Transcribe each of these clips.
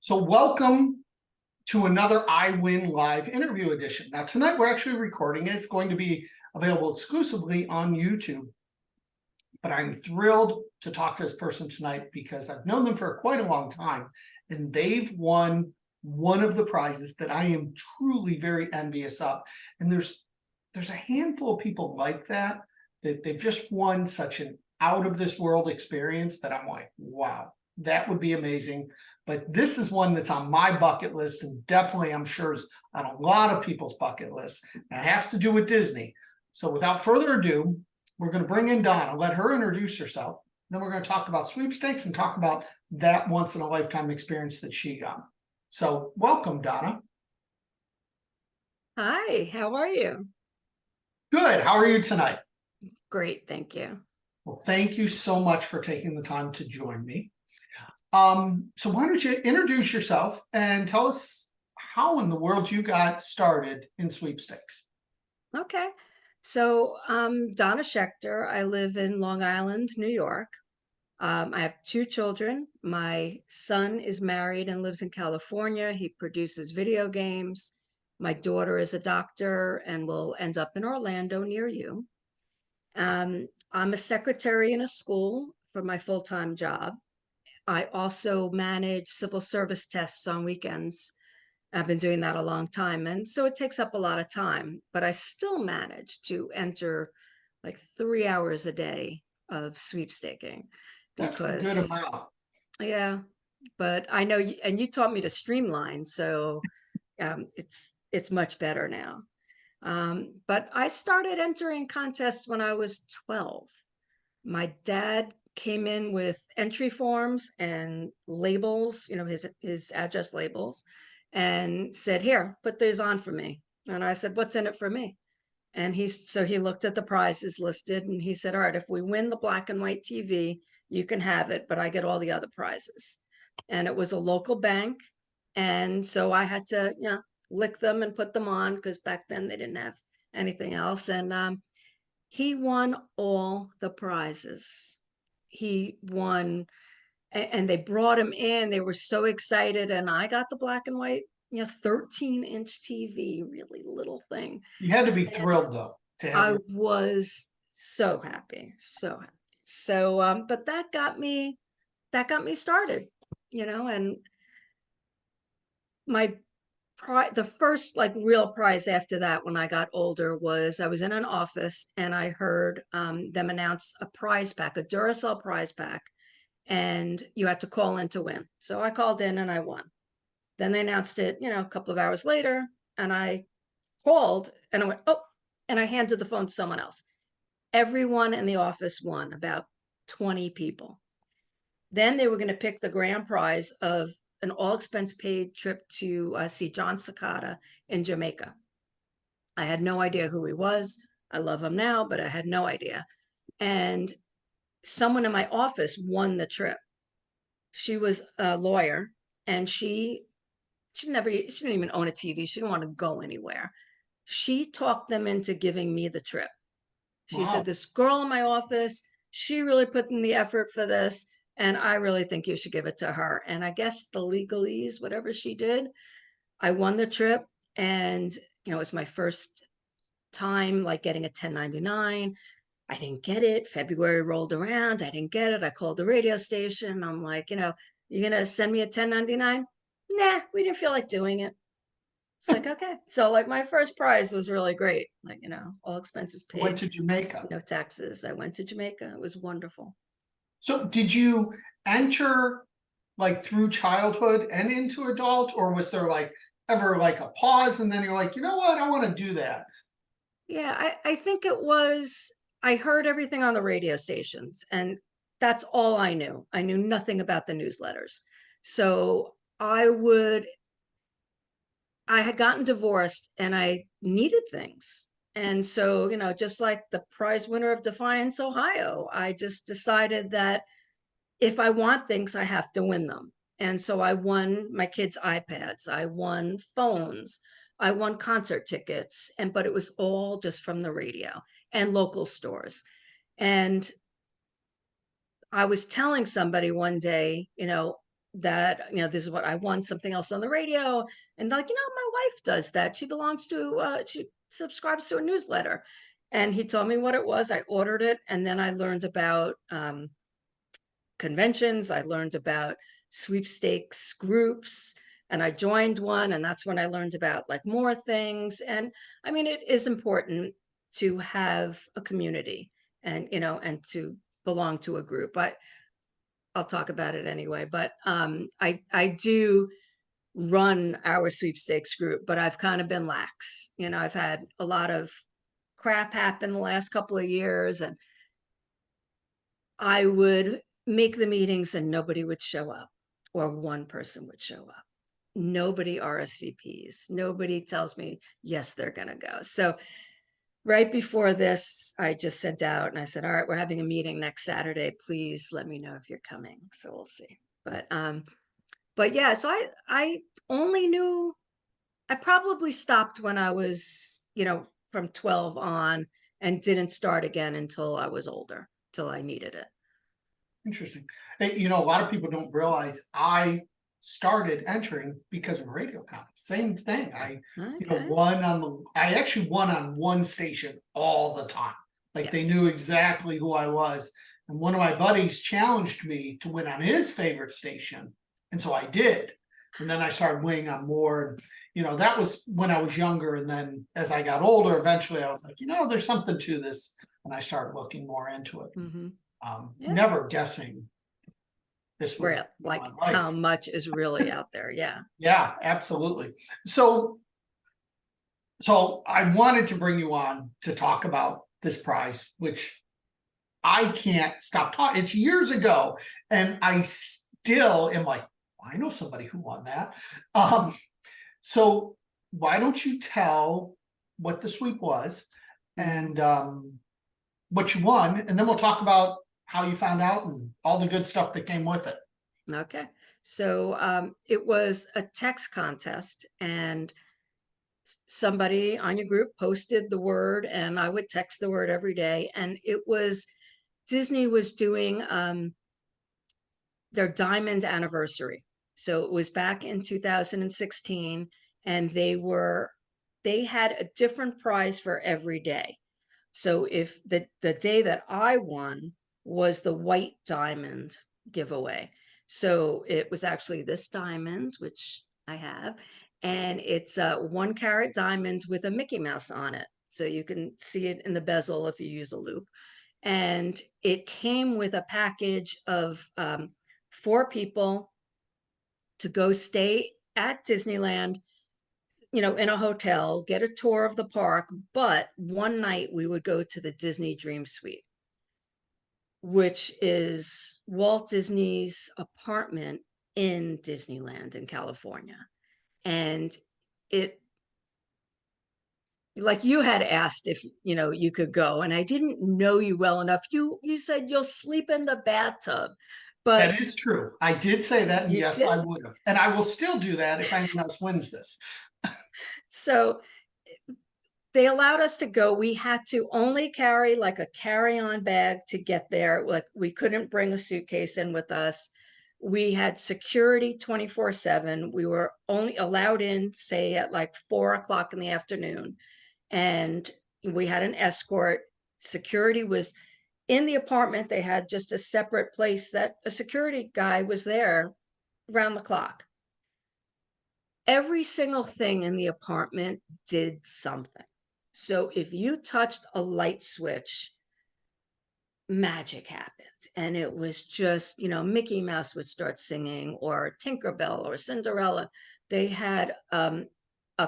So welcome to another iWIN live interview edition. Now tonight we're actually recording it. It's going to be available exclusively on YouTube. But I'm thrilled to talk to this person tonight because I've known them for quite a long time, and they've won one of the prizes that I am truly very envious of. And there's a handful of people like that they've just won such an out of this world experience that I'm like, wow, that would be amazing. But this is one that's on my bucket list, and definitely I'm sure is on a lot of people's bucket list. And it has to do with Disney. So without further ado, we're going to bring in Donna, let her introduce herself. Then we're going to talk about sweepstakes and talk about that once in a lifetime experience that she got. So welcome, Donna. Hi, how are you? Good. How are you tonight? Great, thank you. Well, thank you so much for taking the time to join me. So why don't you introduce yourself and tell us how in the world you got started in sweepstakes? Okay, so Donna Schechter. I live in Long Island, New York. I have two children. My son is married and lives in California. He produces video games. My daughter is a doctor and will end up in Orlando near you. I'm a secretary in a school for my full-time job. I also manage civil service tests on weekends. I've been doing that a long time. And so it takes up a lot of time, but I still manage to enter like 3 hours a day of sweepstaking That's a good because, amount. yeah, but I know, and you taught me to streamline. So it's much better now. But I started entering contests when I was 12. My dad came in with entry forms and labels, his address labels, and said, "Here, put these on for me." And I said, "What's in it for me?" And he looked at the prizes listed and he said, "All right, if we win the black and white TV, you can have it, but I get all the other prizes." And it was a local bank. And so I had to, lick them and put them on because back then they didn't have anything else. And he won all the prizes. He won, and they brought him in. They were so excited, and I got the black and white, 13-inch TV, really little thing. You had to be And thrilled though to have I your. was so happy, so happy. So, but that got me started, and my the first like real prize after that when I got older was I was in an office and I heard them announce a prize pack, a Duracell prize pack, and you had to call in to win. So I called in and I won. Then they announced it, a couple of hours later, and I called and I went, "Oh," and I handed the phone to someone else. Everyone in the office won, about 20 people. Then they were going to pick the grand prize of an all expense paid trip to see John Cicada in Jamaica. I had no idea who he was. I love him now, but I had no idea. And someone in my office won the trip. She was a lawyer, and she didn't even own a TV. She didn't want to go anywhere. She talked them into giving me the trip. She said, Wow. "This girl in my office, she really put in the effort for this, and I really think you should give it to her." And I guess the legalese, whatever she did, I won the trip. And, it was my first time like getting a 1099. I didn't get it. February rolled around. I didn't get it. I called the radio station. I'm like, "You're going to send me a 1099? Nah, we didn't feel like doing it." It's like, okay. So like my first prize was really great. Like, all expenses Went paid, to Jamaica. no taxes. I went to Jamaica. It was wonderful. So did you enter like through childhood and into adult, or was there like ever like a pause and then you're like, you know what, I want to do that? Yeah, I think it was, I heard everything on the radio stations, and that's all I knew. I knew nothing about the newsletters. So I had gotten divorced and I needed things. And so, just like the prize winner of Defiance, Ohio, I just decided that if I want things, I have to win them. And so I won my kids' iPads, I won phones, I won concert tickets, but it was all just from the radio and local stores. And I was telling somebody one day, that, this is what I won, something else on the radio. And like, my wife does that. She belongs to, she subscribes to a newsletter. And he told me what it was. I ordered it. And then I learned about conventions. I learned about sweepstakes groups, and I joined one. And that's when I learned about like more things. And I mean, it is important to have a community and, and to belong to a group. I'll talk about it anyway, but I do run our sweepstakes group, but I've kind of been lax. I've had a lot of crap happen the last couple of years, and I would make the meetings and nobody would show up, or one person would show up. Nobody RSVPs. Nobody tells me, yes, they're going to go. So right before this, I just sent out and I said, all right, we're having a meeting next Saturday. Please let me know if you're coming. So we'll see. But yeah, so I only knew, I probably stopped when I was, from 12 on, and didn't start again until I was older, till I needed it. Interesting. Hey, a lot of people don't realize I started entering because of radio comments. Same thing. I Okay. I actually won on one station all the time. Like they Yes. knew exactly who I was. And one of my buddies challenged me to win on his favorite station. And so I did. And then I started winning on more. That was when I was younger. And then as I got older, eventually I was like, there's something to this. And I started looking more into it. Mm-hmm. Yeah. Never guessing this would Right. be Like my how life. much is really out there. Yeah. Yeah, absolutely. So I wanted to bring you on to talk about this prize, which I can't stop talking. It's years ago, and I still am like, I know somebody who won that. So why don't you tell what the sweep was and what you won, and then we'll talk about how you found out and all the good stuff that came with it. Okay. So it was a text contest, and somebody on your group posted the word, and I would text the word every day. And it was Disney was doing their diamond anniversary. So it was back in 2016, and they had a different prize for every day. So if the day that I won was the white diamond giveaway. So it was actually this diamond, which I have, and it's a 1 carat diamond with a Mickey Mouse on it. So you can see it in the bezel if you use a loop. And it came with a package of 4 people to go stay at Disneyland, in a hotel, get a tour of the park. But one night we would go to the Disney Dream Suite, which is Walt Disney's apartment in Disneyland in California. And it, like you had asked if, you could go, and I didn't know you well enough. You said you'll sleep in the bathtub, but That is true. I did say that, and you yes, did. I would have. And I will still do that if anyone else wins this. So they allowed us to go. We had to only carry like a carry-on bag to get there. Like we couldn't bring a suitcase in with us. We had security 24/7. We were only allowed in, say, at like 4 o'clock in the afternoon. And we had an escort. Security was in the apartment. They had just a separate place that a security guy was there around the clock. Every single thing in the apartment did something. So if you touched a light switch, magic happened. And it was just, Mickey Mouse would start singing, or Tinkerbell or Cinderella. They had a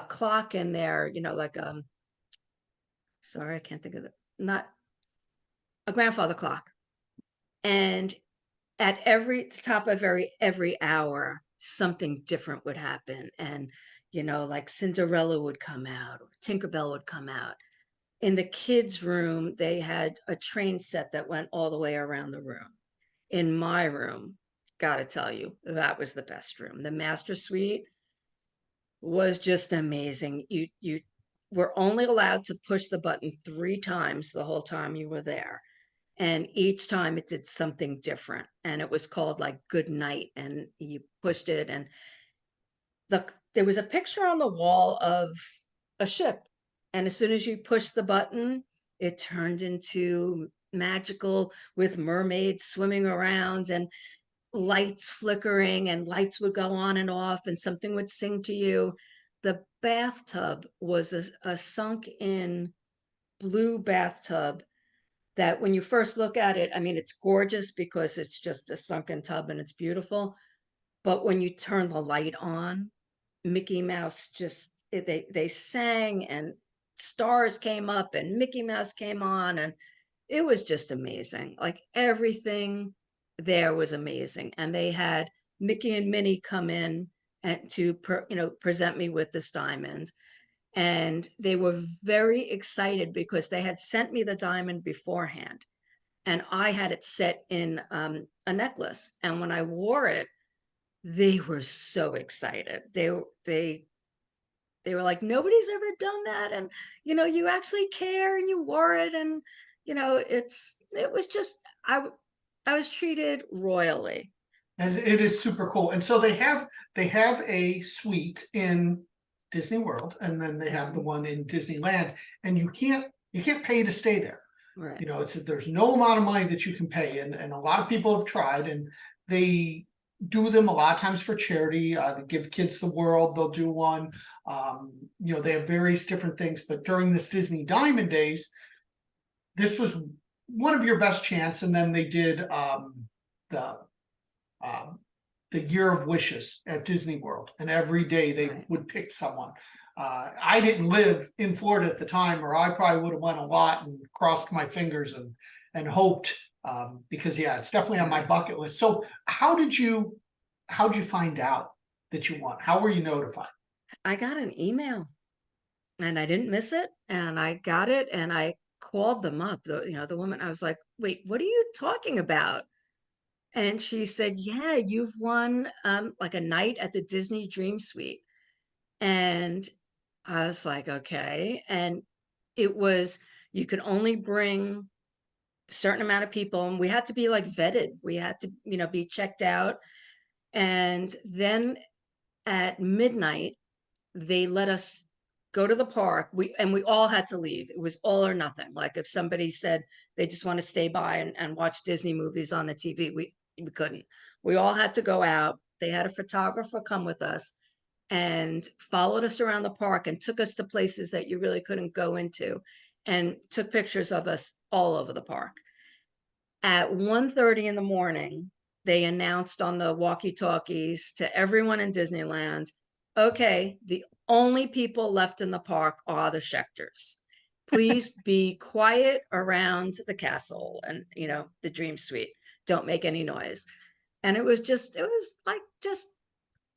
clock in there, like sorry, I can't think of it, not a grandfather clock. And at every top of every hour, something different would happen. And like Cinderella would come out, or Tinkerbell would come out. In the kids' room, they had a train set that went all the way around the room. In my room, gotta tell you, that was the best room. The master suite was just amazing. You were only allowed to push the button 3 times the whole time you were there. And each time it did something different. And it was called like Good Night. And you pushed it, and there was a picture on the wall of a ship. And as soon as you pushed the button, it turned into magical, with mermaids swimming around and lights flickering, and lights would go on and off, and something would sing to you. The bathtub was a sunk in blue bathtub that when you first look at it, I mean, it's gorgeous because it's just a sunken tub and it's beautiful. But when you turn the light on, Mickey Mouse just, they sang, and stars came up and Mickey Mouse came on, and it was just amazing. Like everything there was amazing. And they had Mickey and Minnie come in and to present me with this diamond. And they were very excited because they had sent me the diamond beforehand, and I had it set in a necklace. And when I wore it, they were so excited. They were like, nobody's ever done that, and you actually care, and you wore it, and it was just, I was treated royally. As it is super cool. And so they have a suite in Disney World, and then they have the one in Disneyland, and you can't pay to stay there. Right. There's no amount of money that you can pay, and a lot of people have tried, and they do them a lot of times for charity. They give kids the world, they'll do one. They have various different things, but during this Disney Diamond Days, this was one of your best chance. And then they did the Year of Wishes at Disney World, and every day they would pick someone. I didn't live in Florida at the time, or I probably would have went a lot and crossed my fingers and hoped, because it's definitely on my bucket list. So how did you find out that you won? How were you notified? I got an email, and I didn't miss it, and I got it, and I called them up. The woman, I was like, wait, what are you talking about? And she said, yeah, you've won like a night at the Disney Dream Suite. And I was like, okay. And it was, you could only bring a certain amount of people, and we had to be like vetted. We had to, be checked out. And then at midnight, they let us go to the park. We all had to leave. It was all or nothing. Like if somebody said they just want to stay by and watch Disney movies on the TV, we couldn't. We all had to go out. They had a photographer come with us and followed us around the park and took us to places that you really couldn't go into, and took pictures of us all over the park. At 1:30 in the morning, they announced on the walkie-talkies to everyone in Disneyland, okay, the only people left in the park are the Schecters. Please be quiet around the castle and, the Dream Suite. Don't make any noise. And it was like just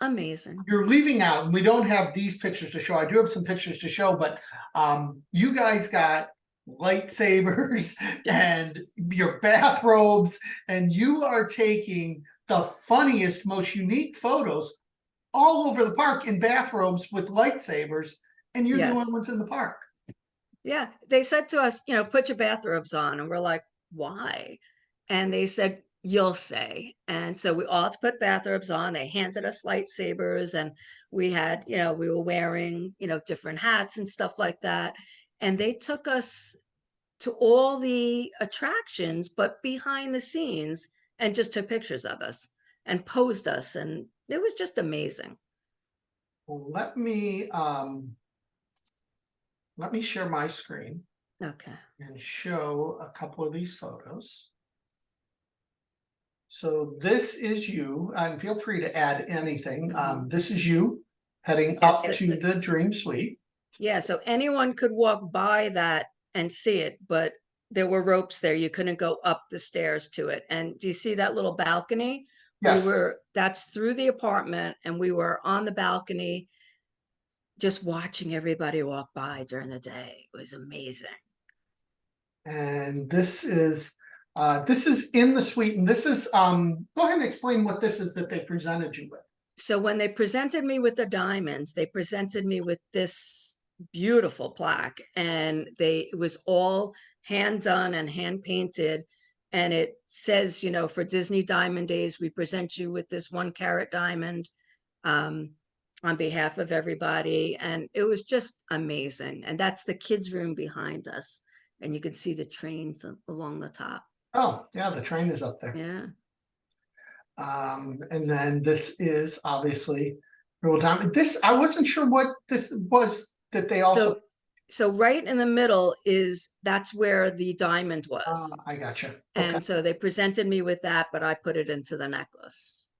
amazing. You're leaving out, and we don't have these pictures to show. I do have some pictures to show, but you guys got lightsabers and your bathrobes, and you are taking the funniest, most unique photos all over the park in bathrobes with lightsabers, and you're the only ones in the park. Yeah, they said to us, put your bathrobes on, and we're like, why? And they said, you'll say. And so we all had to put bathrobes on. They handed us lightsabers, and we had, we were wearing, different hats and stuff like that. And they took us to all the attractions, but behind the scenes, and just took pictures of us and posed us. And it was just amazing. Well, let me share my screen. Okay. And show a couple of these photos. So this is you, and feel free to add anything. This is you heading up to the Dream Suite. Yeah, so anyone could walk by that and see it, but there were ropes there. You couldn't go up the stairs to it. And do you see that little balcony? Yes. That's through the apartment, and we were on the balcony just watching everybody walk by during the day. It was amazing. And this is in the suite, and this is go ahead and explain what this is that they presented you with. So when they presented me with the diamonds, they presented me with this beautiful plaque, and it was all hand done and hand painted and it says, you know, for Disney Diamond Days, we present you with this 1 carat diamond um, on behalf of everybody. And it was just amazing. And that's the kids' room behind us. And you can see the trains along the top. Oh, yeah, the train is up there. Yeah. And then this is obviously real diamond. This, I wasn't sure what this was that they also. So right in the middle that's where the diamond was. I gotcha. Okay. And so they presented me with that, but I put it into the necklace.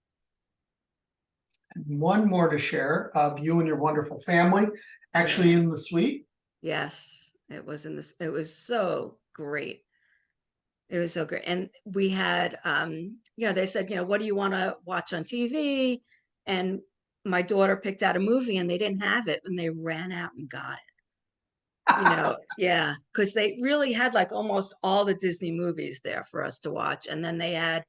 One more to share of you and your wonderful family actually in the suite. Yes, it was it was so great. It was so great. And we had, you know, they said, you know, what do you want to watch on TV? And my daughter picked out a movie and they didn't have it and they ran out and got it. You know, yeah, because they really had like almost all the Disney movies there for us to watch. And then they had,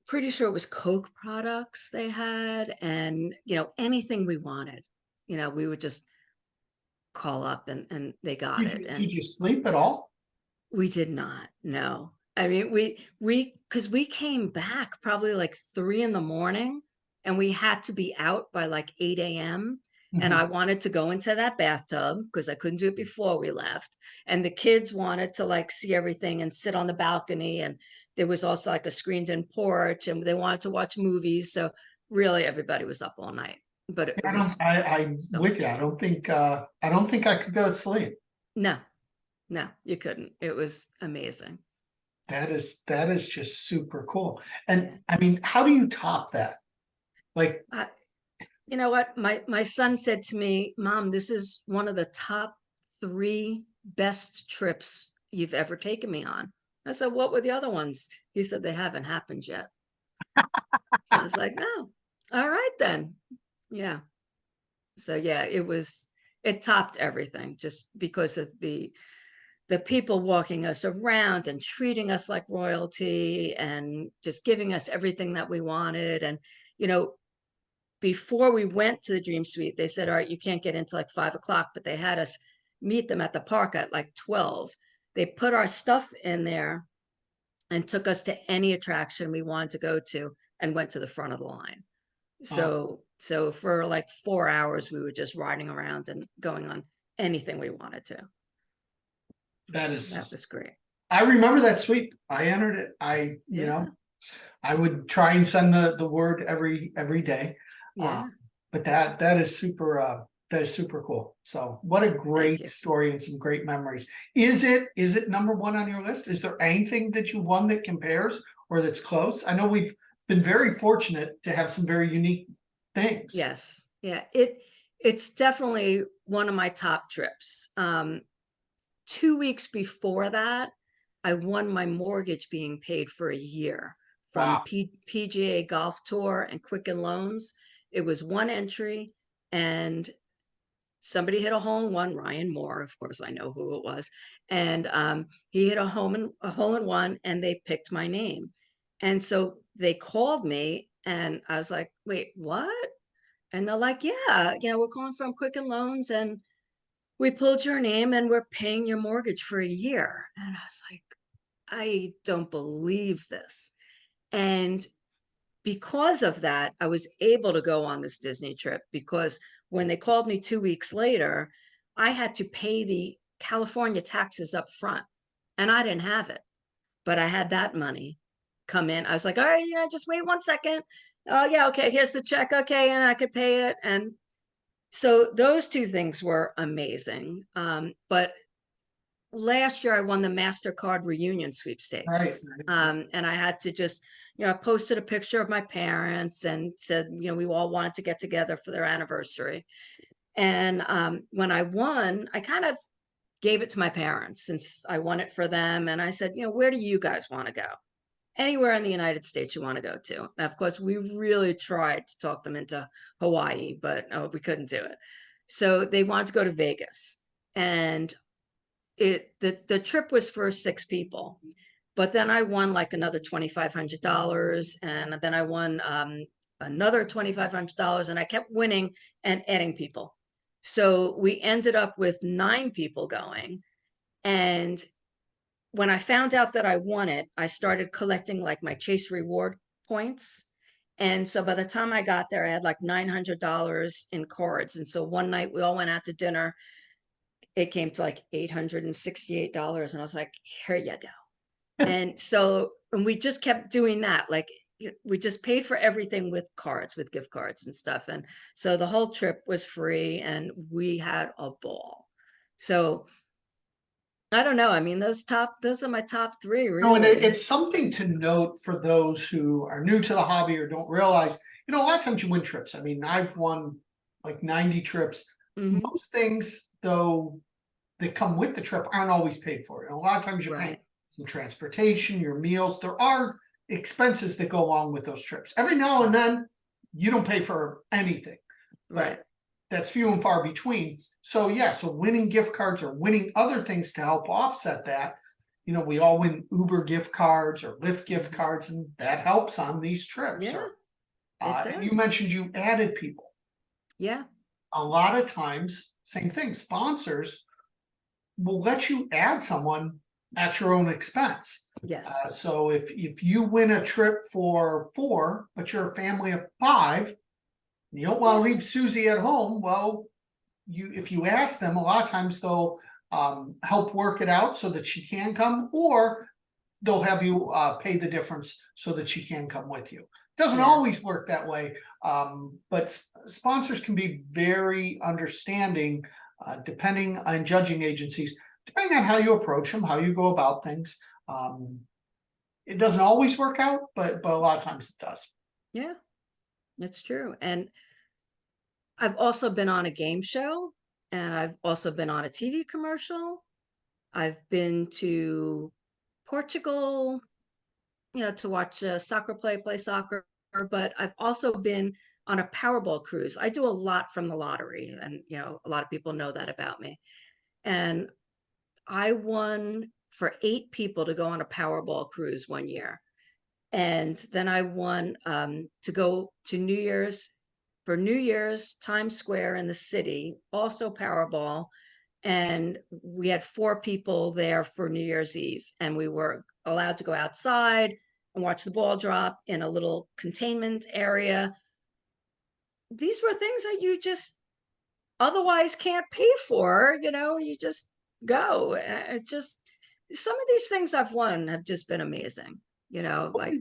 pretty sure it was Coke products they had, and, you know, anything we wanted, you know, we would just call up and they got it. Did And you sleep at all? we did not, no. I mean, because we came back probably like 3 in the morning and we had to be out by like 8 a.m. And Mhm. I wanted to go into that bathtub because I couldn't do it before we left. And the kids wanted to like see everything and sit on the balcony. And there was also like a screened in porch and they wanted to watch movies. So really everybody was up all night. But it was I so with much you. fun. I don't think I could go to sleep. No, no, you couldn't. It was amazing. That is just super cool. Yeah. And I mean, how do you top that? Like, You know what? My son said to me, Mom, this is one of the top 3 best trips you've ever taken me on. I said, what were the other ones? He said, they haven't happened yet. So I was like, no, all right then. Yeah. So yeah, it topped everything just because of the people walking us around and treating us like royalty and just giving us everything that we wanted. And, you know, before we went to the Dream Suite, they said, all right, you can't get into like 5 o'clock, but they had us meet them at the park at like 12. They put our stuff in there and took us to any attraction we wanted to go to and went to the front of the line. So for like 4 hours, we were just riding around and going on anything we wanted to. that So that is, was great. I remember that sweep. I entered it. You Yeah. know, I would try and send the word every day. Yeah. But that is super cool. So what a Thank great you. story and some great memories. Is it number one on your list? Is there anything that you've won that compares or that's close? I know we've been very fortunate to have some very unique things. Yes. Yeah. It's definitely one of my top trips. 2 weeks before that, I won my mortgage being paid for a year from Wow. PGA Golf Tour and Quicken Loans. It was one entry, and somebody hit a hole in one. Ryan Moore, of course, I know who it was, and he hit a hole in one, and they picked my name. And so they called me, and I was like, "Wait, what?" And they're like, "Yeah, you know, we're calling from Quicken Loans, and we pulled your name and we're paying your mortgage for a year." And I was like, I don't believe this. And because of that, I was able to go on this Disney trip because when they called me 2 weeks later, I had to pay the California taxes up front and I didn't have it, but I had that money come in. I was like, all right, yeah, just wait 1 second. Oh, yeah, okay, here's the check. Okay, and I could pay it. And so those two things were amazing. But last year I won the MasterCard reunion Right. sweepstakes. And I had to just, you know, I posted a picture of my parents and said, you know, we all wanted to get together for their anniversary. And when I won, I kind of gave it to my parents since I won it for them. And I said, you know, where do you guys want to go? Anywhere in the United States you want to go to. Now, of course, we really tried to talk them into Hawaii, but we couldn't do it. So they wanted to go to Vegas. And the trip was for 6 people, but then I won like another $2,500, and then I won another $2,500, and I kept winning and adding people. So we ended up with 9 people going, and when I found out that I won it, I started collecting like my Chase reward points. And so by the time I got there, I had like $900 in cards. And so one night we all went out to dinner. It came to like $868. And I was like, here you go. And so, and we just kept doing that. Like we just paid for everything with cards, with gift cards and stuff. And so the whole trip was free and we had a ball. So I don't know. I mean, those are my top three, No, and really. it's something to note for those who are new to the hobby or don't realize, a lot of times you win trips. I mean, I've won like 90 trips. Hmm. Most things, though, that come with the trip aren't always paid for. And a lot of times you're paying Right. some transportation, your meals. There are expenses that go along with those trips. Every now and then, you don't pay for anything, Right. but that's few and far between. So yeah, so winning gift cards or winning other things to help offset that. We all win Uber gift cards or Lyft gift cards, and that helps on these trips. Yeah, Or it and you does. mentioned you added people. Yeah. A lot of times, same thing. Sponsors will let you add someone at your own expense. Yes. So if you win a trip for 4, but you're a family of 5, you don't want Yeah. to leave Susie at home. Well, if you ask them, a lot of times they'll help work it out so that she can come, or they'll have you pay the difference so that she can come with you. It doesn't Yeah. always work that way, but sponsors can be very understanding, depending on judging agencies, depending on how you approach them, how you go about things. It doesn't always work out, but a lot of times it does. Yeah. It's true. And I've also been on a game show and I've also been on a TV commercial. I've been to Portugal, to watch soccer play soccer, but I've also been on a Powerball cruise. I do a lot from the lottery, and a lot of people know that about me. And I won for 8 people to go on a Powerball cruise one year. And then I won to go to New Year's for New Year's Times Square in the city, also Powerball. And we had 4 people there for New Year's Eve, and we were allowed to go outside and watch the ball drop in a little containment area. These were things that you just otherwise can't pay for, you just go. It's just some of these things I've won have just been amazing, like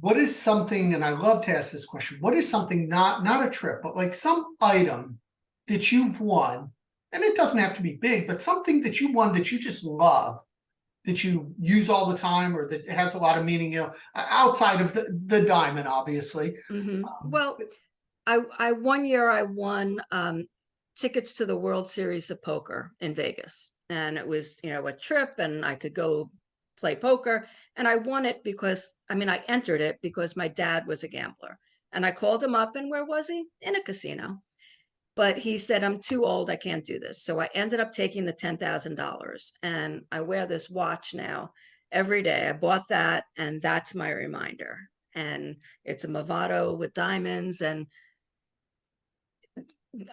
What is something, and I love to ask this question, what is something, not a trip, but like some item that you've won, and it doesn't have to be big, but something that you won that you just love, that you use all the time, or that has a lot of meaning, outside of the diamond, obviously. well, I one year I won tickets to the World Series of Poker in Vegas, and it was a trip, and I could go play poker, and I won it because I entered it because my dad was a gambler, and I called him up, and where was he? In a casino. But he said, I'm too old, I can't do this. So I ended up taking the $10,000, and I wear this watch now every day. I bought that, and that's my reminder. And it's a Movado with diamonds, and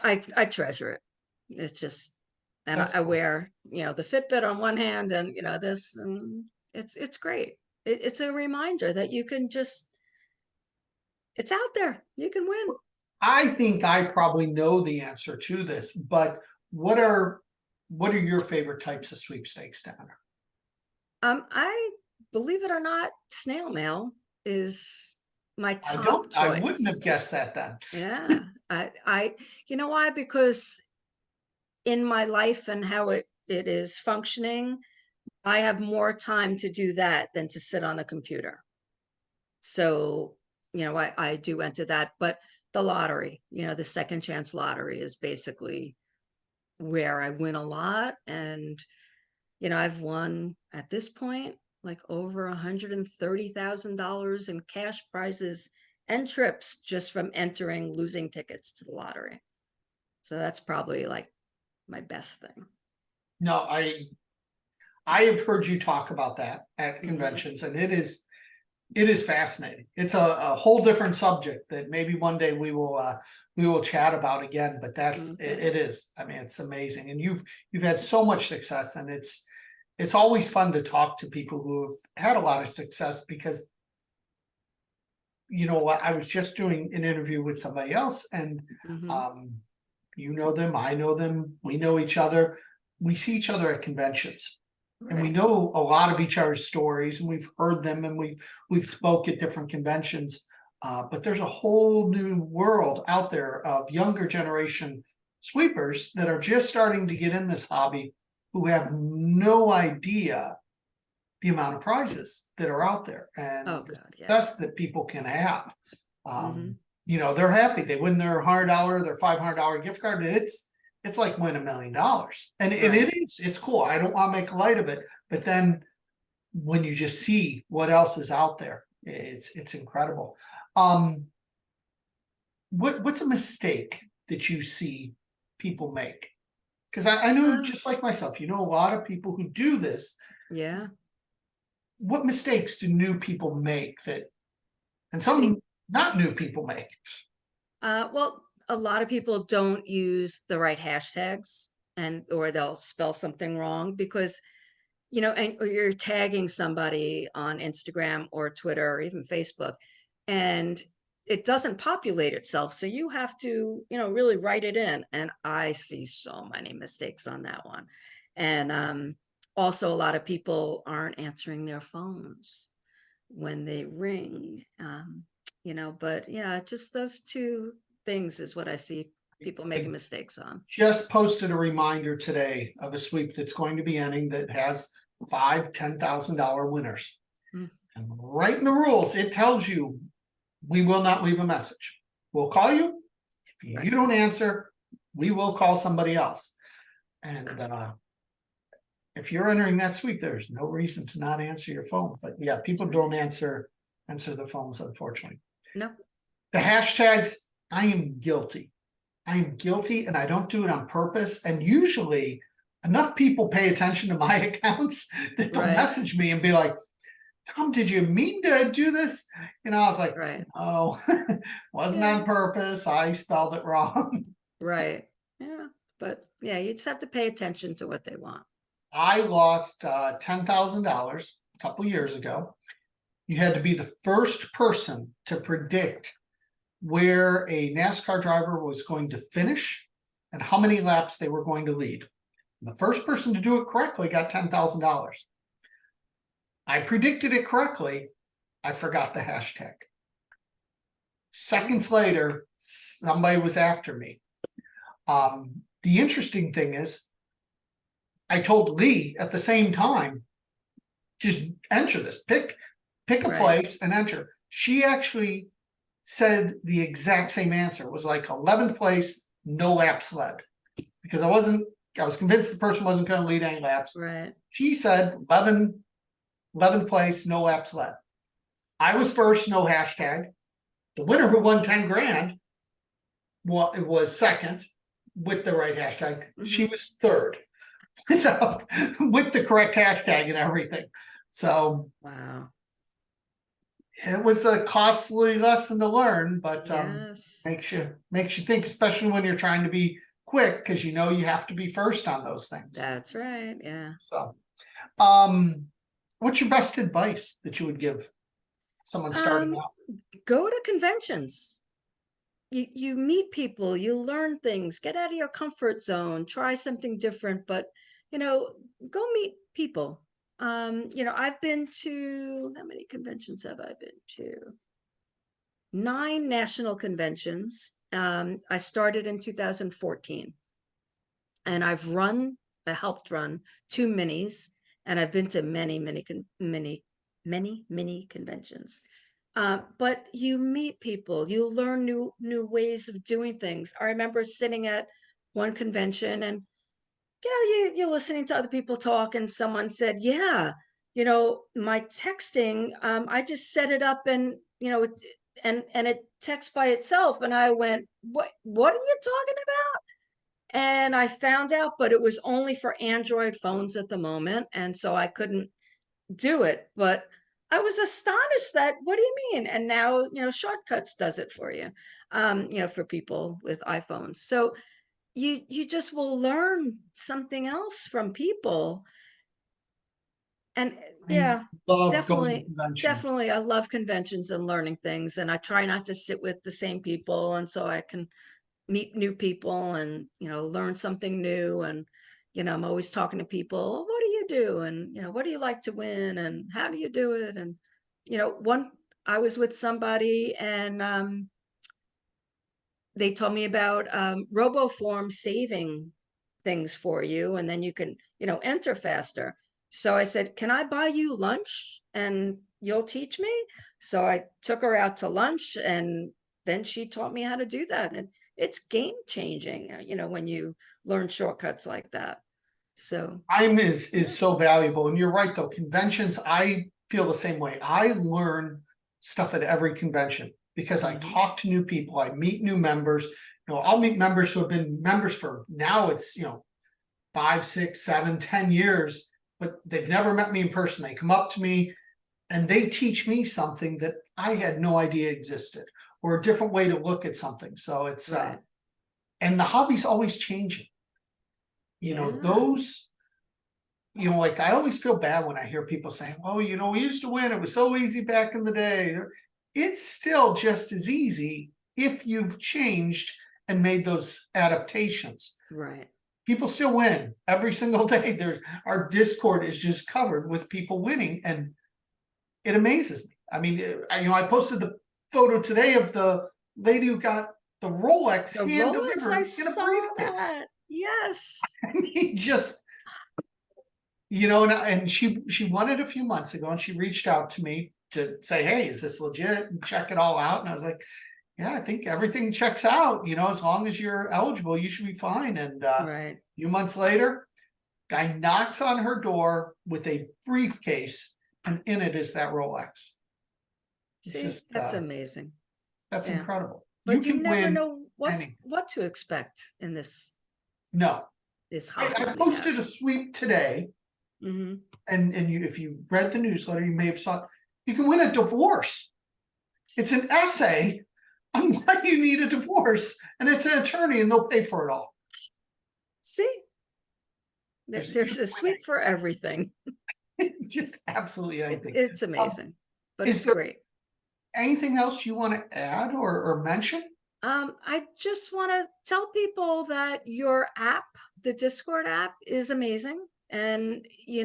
I treasure it. It's just, and That's I cool. wear, the Fitbit on one hand, and this, and it's great. It's a reminder that you can just, it's out there. You can win. I think I probably know the answer to this, but what are your favorite types of sweepstakes, Donna? I believe it or not, snail mail is my top I wouldn't choice. have guessed that then. Yeah. You know why? Because in my life and how it is functioning, I have more time to do that than to sit on a computer. So, I do enter that, but the lottery, the second chance lottery is basically where I win a lot. And I've won at this point like over $130,000 in cash prizes and trips just from entering losing tickets to the lottery. So that's probably like my best thing. No, I have heard you talk about that at Hmm. conventions, and it is fascinating. It's a whole different subject that maybe one day we will chat about again. But Okay. it is. I mean, it's amazing, and you've had so much success, and it's always fun to talk to people who have had a lot of success because, you know what, I was just doing an interview with somebody else, and Hmm. you know them, I know them, we know each other. We see each other at conventions, and we Right. know a lot of each other's stories, and we've heard them, and we've spoke at different conventions. But there's a whole new world out there of younger generation sweepers that are just starting to get in this hobby, who have no idea the amount of prizes that are out there and Oh the God, yeah. success that people can have. Hmm. You know, they're happy. They win their $100, their $500 gift card, and it's like win $1 million. And Right. it's cool. I don't want to make light of it, but then when you just see what else is out there, it's incredible. Um, what's a mistake that you see people make? Because I know, Uh, just like myself, you know, a lot of people who do this. yeah. What mistakes do new people make that, and I think some not new people make? well, a lot of people don't use the right hashtags, and or they'll spell something wrong because, and or you're tagging somebody on Instagram or Twitter or even Facebook, and it doesn't populate itself. So you have to, really write it in. And I see so many mistakes on that one. And also, a lot of people aren't answering their phones when they ring. But yeah, just those two things is what I see people making I mistakes on. just posted a reminder today of a sweep that's going to be ending that has $5,000, $10,000 winners. Mm, And right in the rules, it tells you we will not leave a message. We'll call you. If you right. don't answer, we will call somebody else. And if you're entering that sweep, there's no reason to not answer your phone. But yeah, That's people don't right. answer their phones, unfortunately. No. The hashtags, I am guilty. I am guilty, and I don't do it on purpose. And usually enough people pay attention to my accounts that they'll Right. message me and be like, Tom, did you mean to do this? I was like, Right. no, wasn't on Yeah. purpose. I spelled it wrong. Right. Yeah. But yeah, you just have to pay attention to what they want. I lost $10,000 a couple years ago. You had to be the first person to predict where a NASCAR driver was going to finish and how many laps they were going to lead. And the first person to do it correctly got $10,000. I predicted it correctly. I forgot the hashtag. Oh, Seconds later, somebody was after me. The interesting thing is, I told Lee at the same time, just enter this, pick a right. place and enter. She actually said the exact same answer. It was like 11th place, no laps led. Because I was convinced the person wasn't going to lead any laps. Right. She said 11th place, no laps led. I was first, no hashtag. The winner who won 10 grand, well, it was second with the right hashtag. She Hmm. was third with the correct hashtag and everything. So Wow. it was a costly lesson to learn, but Yes. makes you think, especially when you're trying to be quick, because you know you have to be first on those things. That's right. Yeah. So, um, what's your best advice that you would give someone starting Um, out? Go to conventions. You meet people, you learn things, get out of your comfort zone, try something different, but you know, go meet people. I've been to, how many conventions have I been to? 9 national conventions. I started in 2014, and I helped run 2 minis, and I've been to many, many, many conventions. But you meet people, you learn new ways of doing things. I remember sitting at one convention, and you're listening to other people talk, and someone said, "Yeah, my texting, I just set it up, and it texts by itself." And I went, "What are you talking about?" And I found out, but it was only for Android phones at the moment, and so I couldn't do it. But I was astonished that, what do you mean? And now, Shortcuts does it for you, for people with iPhones. So you just will learn something else from people. And I yeah, love going to definitely, conventions. definitely. I love conventions and learning things, and I try not to sit with the same people, and so I can meet new people and, learn something new. And, I'm always talking to people, "Oh, what do you do? And, what do you like to win? And how do you do it?" And, one, I was with somebody and they told me about RoboForm saving things for you, and then you can, enter faster. So I said, "Can I buy you lunch and you'll teach me?" So I took her out to lunch, and then she taught me how to do that. And it's game changing, when you learn shortcuts like that. So Time is yeah, so valuable, and you're right though. Conventions, I feel the same way. I learn stuff at every convention because I hmm, talk to new people, I meet new members. I'll meet members who have been members for now it's 5, 6, 7, 10 years, but they've never met me in person. They come up to me and they teach me something that I had no idea existed, or a different way to look at something. So it's right. and the hobby's always changing. Yeah, Those like I always feel bad when I hear people saying, "Oh, we used to win. It was so easy back in the day." It's still just as easy if you've changed and made those adaptations. right. People still win every single day. Our Discord is just covered with people winning, and it amazes me. I mean, I posted the photo today of the lady who got the Rolex The hand Rolex, I delivered in a saw briefcase. that. Yes. I mean, just and she won it a few months ago, and she reached out to me to say, "Hey, is this legit?" and check it all out. And I was like, "Yeah, I think everything checks out. As long as you're eligible, you should be fine." And a Right. few months later, guy knocks on her door with a briefcase, and in it is that Rolex. It's See, just that's amazing. that's Yeah. incredible. You But you can never win know any. what to expect in No, this hobby I we have. posted a sweep today, Hmm. and if you read the newsletter, you may have saw it. You can win a divorce. It's an essay on why you need a divorce, and it's an attorney, and they'll pay for it all. See, You there's a sweep for everything. can win just absolutely anything. It's Um, amazing, but is it's there great. anything else you want to add or mention? I just want to tell people that your app, the Discord app, is amazing, and you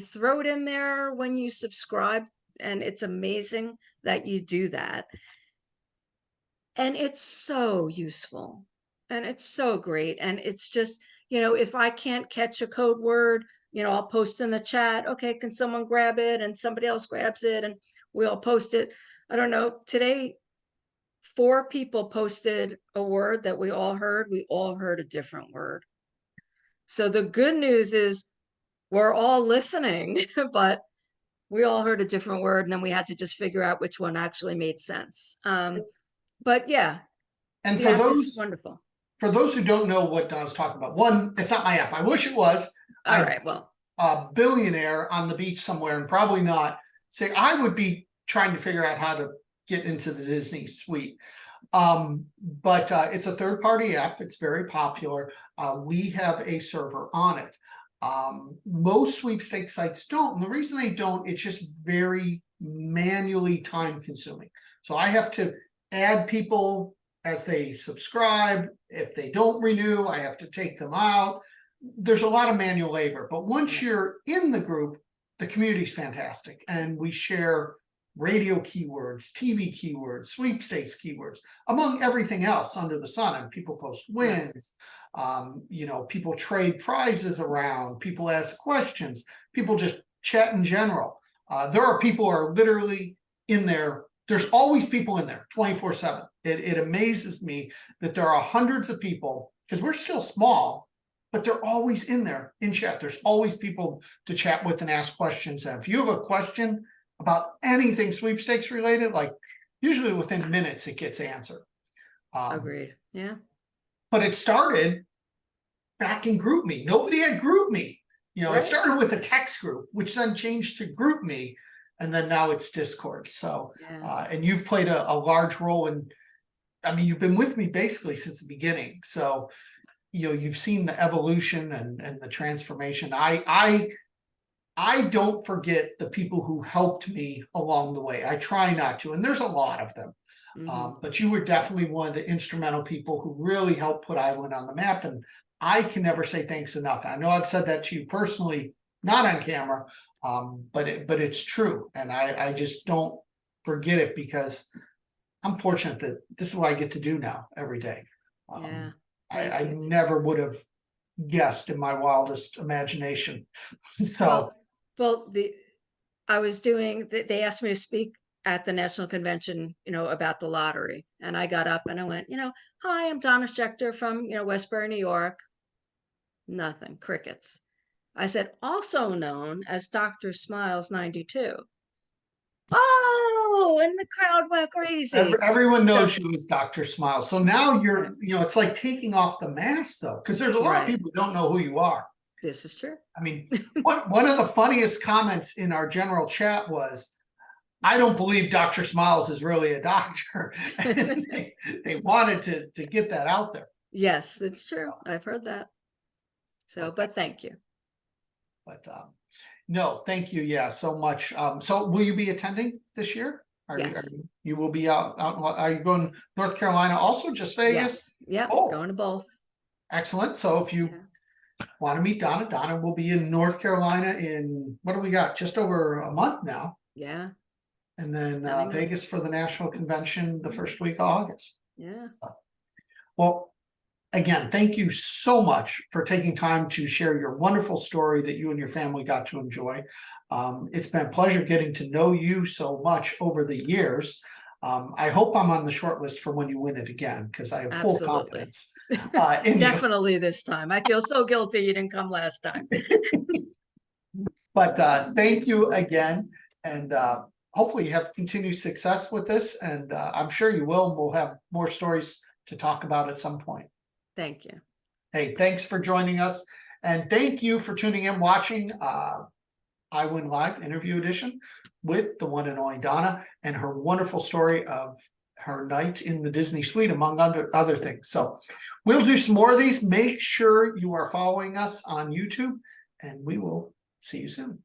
throw it in there when you subscribe, and it's amazing that you do that. And it's so useful and it's so great. And it's just, if I can't catch a code word, I'll post in the chat, "Okay, can someone grab it?" And somebody else grabs it and we all post it. I don't know. Today, 4 people posted a word that we all heard. We all heard a different word. So the good news is we're all listening, but we all heard a different word. And then we had to just figure out which one actually made sense. But yeah, And the app is wonderful. for those who don't know what Donna's talking about, one, it's not my app. I wish it was. All I'm right. Well, a billionaire on the beach somewhere, and probably not. Say I would be trying to figure out how to get into the Disney suite. But it's a third-party app. It's very popular. We have a server on it. Most sweepstakes sites don't, and the reason they don't, it's just very manually time consuming. So I have to add people as they subscribe. If they don't renew, I have to take them out. There's a lot of manual labor, but once yeah, you're in the group, the community's fantastic, and we share radio keywords, TV keywords, sweepstakes keywords, among everything else under the sun. And people post right. wins. People trade prizes around. People ask questions. People just chat in general. There are people who are literally in there. There's always people in there 24/7. It amazes me that there are hundreds of people, because we're still small, but they're always in there in chat. There's always people to chat with and ask questions. And if you have a question about anything sweepstakes related, like usually within minutes it gets answered. Agreed. Yeah. But it started back in GroupMe. Nobody had GroupMe. It Right. started with a text group, which then changed to GroupMe, and then now it's Discord. So, Yeah. and you've played a large role in. I mean, you've been with me basically since the beginning. So, you've seen the evolution and the transformation. I don't forget the people who helped me along the way. I try not to, and there's a lot of them. But you were definitely one of the instrumental people who really helped put iWIN on the map, and I can never say thanks enough. I know I've said that to you personally, not on camera, but it's true, and I just don't forget it because I'm fortunate that this is what I get to do now every day. Yeah, I thank you. never would have guessed in my wildest imagination. So Well, I was doing, they asked me to speak at the national convention, about the lottery. And I got up and I went, hi, I'm Donna Schechter from, Westbury, New York. Nothing, crickets. I said, also known as Dr. Smiles 92. Oh, and the crowd went crazy. everyone knows So, you as Dr. Smile. So now yeah, it's like taking off the mask though, because there's a lot of right. people who don't know who you are. This is true. I mean, one of the funniest comments in our general chat was, I don't believe Dr. Smiles is really a doctor. And they wanted to get that out there. Yes, it's true. I've heard that. So, but thank you. But no, thank you. Yeah, so much. So will you be attending this year? Yes. You will be out, are you going North Carolina also, just Vegas? Yes. Yep. Oh, Going to both. excellent. So if you want to meet Donna, Donna will be in North Carolina in, what do we got? Just over a month now. Yeah. And then Coming up. Vegas for the national convention the first week of August. Yeah. Well, again, thank you so much for taking time to share your wonderful story that you and your family got to enjoy. It's been a pleasure getting to know you so much over the years. I hope I'm on the short list for when you win it again, because I have full Absolutely. confidence in you. Definitely this time. I feel so guilty you didn't come last time. But thank you again, and hopefully you have continued success with this, and I'm sure you will. We'll have more stories to talk about at some point. Thank you. Hey, thanks for joining us, and thank you for tuning in, watching iWIN Live Interview Edition with the one and only Donna and her wonderful story of her night in the Disney suite, among other things. So we'll do some more of these. Make sure you are following us on YouTube, and we will see you soon.